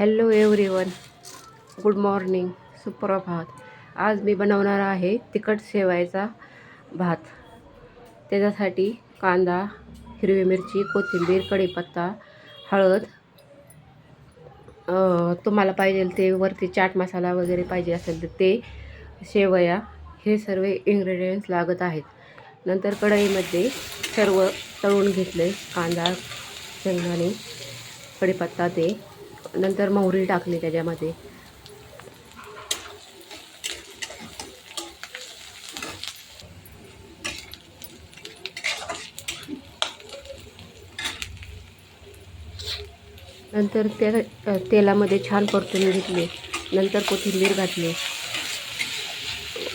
Hello everyone, good morning, सुप्रभात. आज मी बनवणार आहे तिखट शेवायचा भात. त्याच्यासाठी कांदा, हिरवी मिरची, कोथिंबीर, कढीपत्ता, हळद, तुम्हाला पाहिजे ते वरती चाट मसाला वगैरे पाहिजे असेल तर ते, शेवया, हे सर्व इन्ग्रेडियंट्स लागत आहेत. नंतर कढईमध्ये सर्व तळून घेतले, कांदा, शेंगदाणे, कढीपत्ता, ते नंतर मोहरी टाकली त्याच्यामध्ये. नंतर त्या तेलामध्ये छान परतून घेतले. नंतर कोथिंबीर घातली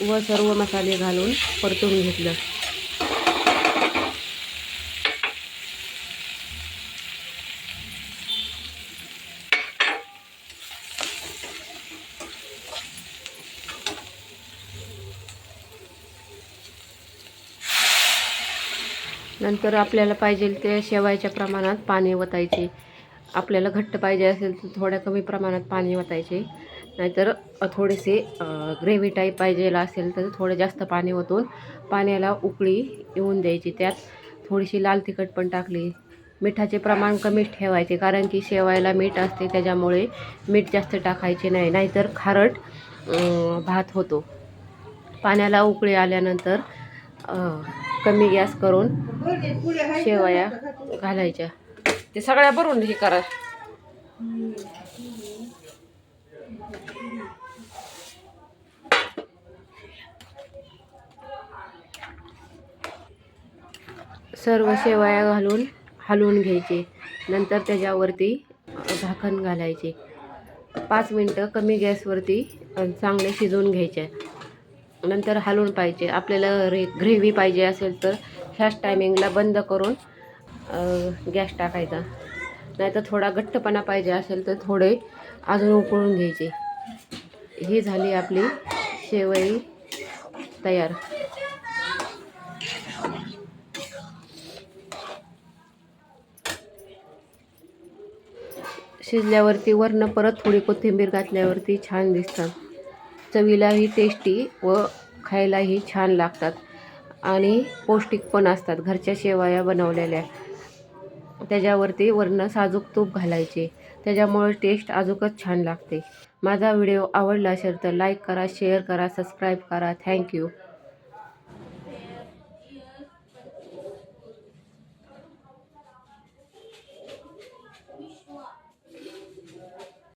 व सर्व मसाले घालून परतून घेतलं. नंतर आपल्याला पाहिजे ते शेवायच्या प्रमाणात पाणी ओतायचे. आपल्याला घट्ट पाहिजे असेल तर थोड्या कमी प्रमाणात पाणी ओतायचे, नाहीतर थोडेसे ग्रेव्ही टाईप पाहिजे असेल तर थोडं जास्त पाणी ओतून पाण्याला उकळी येऊन द्यायची. त्यात थोडीशी लाल तिखट पण टाकली. मिठाचे प्रमाण कमीच ठेवायचे, कारण की शेवायला मीठ असते, त्याच्यामुळे मीठ जास्त टाकायचे नाही, नाहीतर खारट भात होतो. पाण्याला उकळी आल्यानंतर कमी गॅस करून शेवया घालायच्या. ते सगळ्या भरून हे करा. सर्व शेवया घालून हलवून घ्यायचे. नंतर त्याच्यावरती झाकण घालायचे. 5 मिनटं कमी गॅसवरती चांगले शिजवून घ्यायचे. नंतर हलवून पाहिजे. आपल्याला ग्रेव्ही पाहिजे असेल तर ह्याच टायमिंगला बंद करून गॅस टाकायचा, नाहीतर थोडा घट्टपणा पाहिजे असेल तर थोडे अजून उकळून घ्यायचे. ही झाली आपली शेवई तयार. शिजल्यावरती वरनं परत थोडी कोथिंबीर घातल्यावरती छान दिसतात. चवीलाही टेस्टी व खायलाही छान लागतात आणि पौष्टिक पण असतात. घरच्या शेवया बनवलेल्या, त्याच्यावरती वरनं साजूक तूप घालायचे, त्याच्यामुळे टेस्ट अजूकच छान लागते. माझा व्हिडिओ आवडला असेल तर लाईक करा, शेअर करा, सबस्क्राईब करा. थँक्यू.